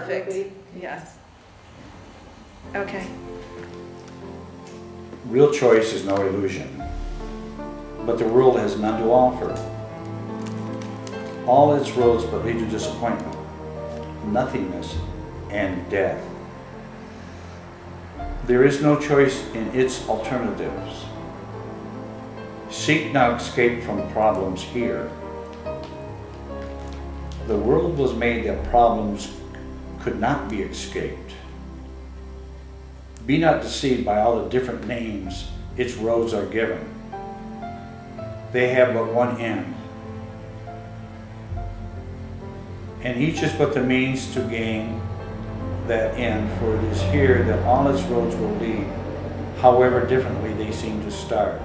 Perfect. Yes. Okay. Real choice is no illusion, but the world has none to offer. All its roads but lead to disappointment, nothingness, and death. There is no choice in its alternatives. Seek not escape from problems here. The world was made that problems could not be escaped. Be not deceived by all the different names its roads are given. They have but one end, and each is but the means to gain that end, for it is here that all its roads will lead, however differently they seem to start,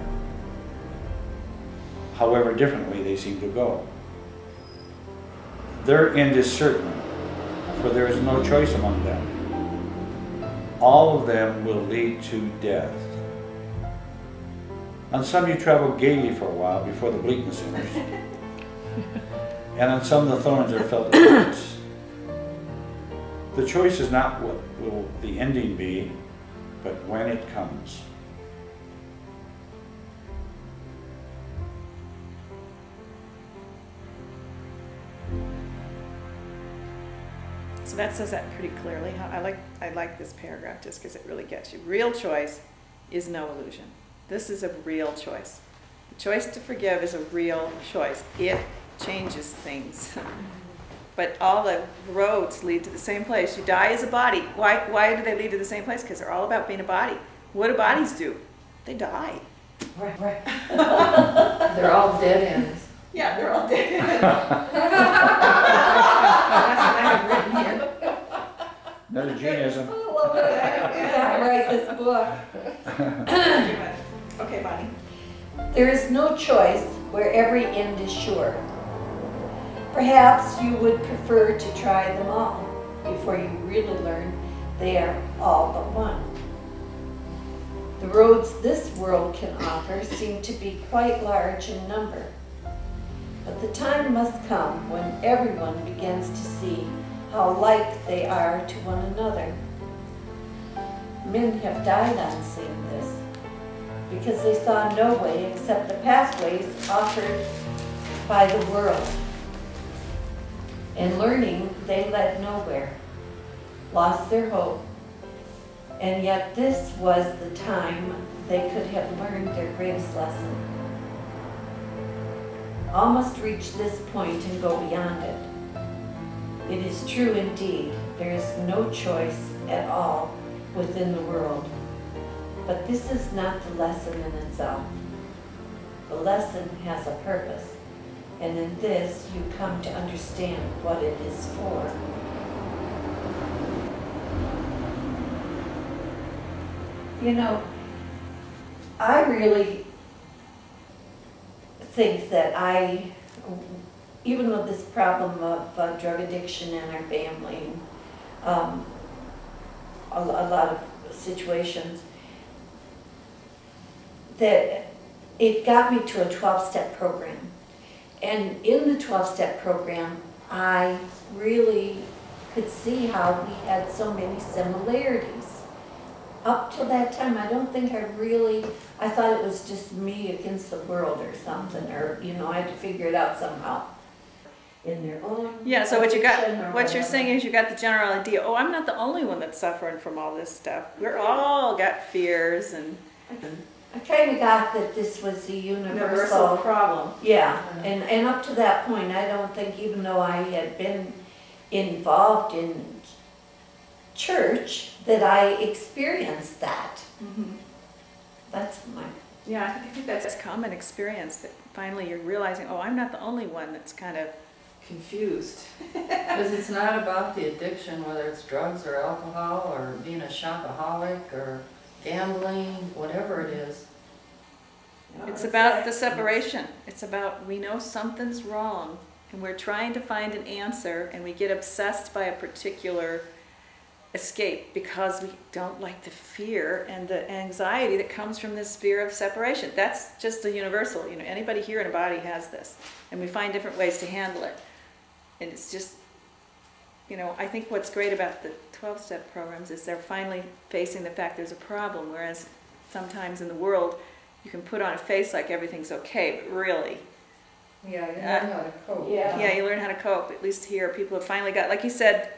however differently they seem to go. Their end is certain, for there is no choice among them. All of them will lead to death. On some you travel gaily for a while before the bleakness enters, and on some the thorns are felt at once. The choice is not what will the ending be, but when it comes. So that says that pretty clearly. I like this paragraph just because it really gets you. Real choice is no illusion. This is a real choice. The choice to forgive is a real choice. It changes things. But all the roads lead to the same place. You die as a body. Why do they lead to the same place? Because they're all about being a body. What do bodies do? They die. Right. They're all dead ends. Yeah, they're all dead ends. That's what I have written here. Another Genism. Yeah, write this book. Okay, Bonnie. There is no choice where every end is sure. Perhaps you would prefer to try them all before you really learn they are all but one. The roads this world can offer seem to be quite large in number. But the time must come when everyone begins to see how like they are to one another. Men have died on seeing this, because they saw no way except the pathways offered by the world. In learning, they led nowhere, lost their hope, and yet this was the time they could have learned their greatest lesson. All must reach this point and go beyond it. It is true indeed, there is no choice at all within the world. But this is not the lesson in itself. The lesson has a purpose, and in this you come to understand what it is for. You know, I really think that even with this problem of drug addiction in our family, a lot of situations, that it got me to a 12-step program. And in the 12-step program, I really could see how we had so many similarities. Up till that time, I don't think I thought it was just me against the world or something, or, you know, I had to figure it out somehow. In their own. Yeah, so what you're saying is you got the general idea, oh, I'm not the only one that's suffering from all this stuff. We're all got fears and I kind of got that this was a universal problem. Yeah, and up to that point, I don't think, even though I had been involved in church, that I experienced that. Mm-hmm. That's my... Yeah, I think that's a common experience, that finally you're realizing, oh, I'm not the only one that's kind of confused. Because it's not about the addiction, whether it's drugs or alcohol or being a shopaholic or gambling, whatever it is. It's about the separation. It's about, we know something's wrong and we're trying to find an answer, and we get obsessed by a particular escape because we don't like the fear and the anxiety that comes from this fear of separation. That's just a universal. You know, anybody here in a body has this, and we find different ways to handle it. And it's just, you know, I think what's great about the 12-step programs is they're finally facing the fact there's a problem, whereas sometimes in the world you can put on a face like everything's okay, but really, Yeah, you learn how to cope. yeah, you learn how to cope. At least here, people have finally got, like you said,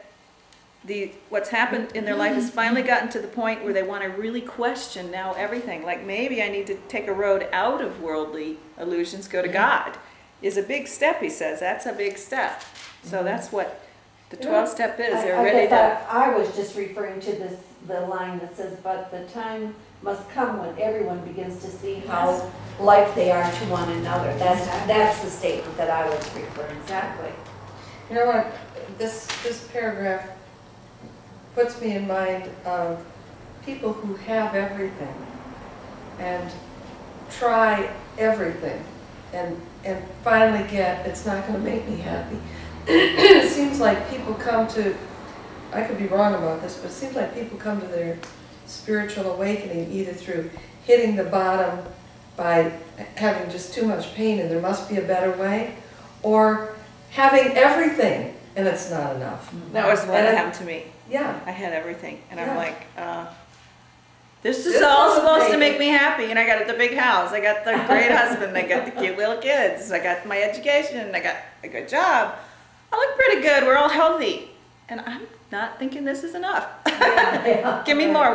what's happened in their life has finally gotten to the point where they want to really question now everything. Like maybe I need to take a road out of worldly illusions, go to God, is a big step, he says. That's a big step. So that's what the 12-step is. They're I ready guess to... I was just referring to the line that says, but the time must come when everyone begins to see how like they are to one another. That's the statement that I was referring to. Exactly. You know what, this paragraph puts me in mind of people who have everything and try everything and finally get, it's not going to make me happy. It seems like people come to, I could be wrong about this, but it seems like people come to their spiritual awakening either through hitting the bottom by having just too much pain and there must be a better way, or having everything and it's not enough. That was what happened to me. Yeah. I had everything, and I'm Yeah. like, this is all supposed to make me happy, and I got the big house, I got the great husband, I got the cute little kids, I got my education, I got a good job, I look pretty good, we're all healthy, and I'm not thinking this is enough. Give me more.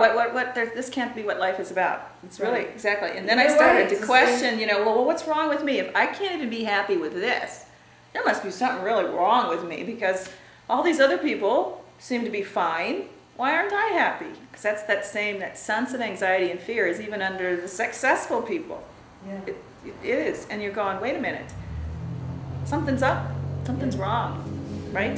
This can't be what life is about. It's really, exactly. And then I started to question, you know, well, what's wrong with me? If I can't even be happy with this, there must be something really wrong with me, because all these other people seem to be fine. Why aren't I happy? Because that's that sense of anxiety and fear is even under the successful people. Yeah. It is. And you're going, wait a minute. Something's up. Something's wrong. Right?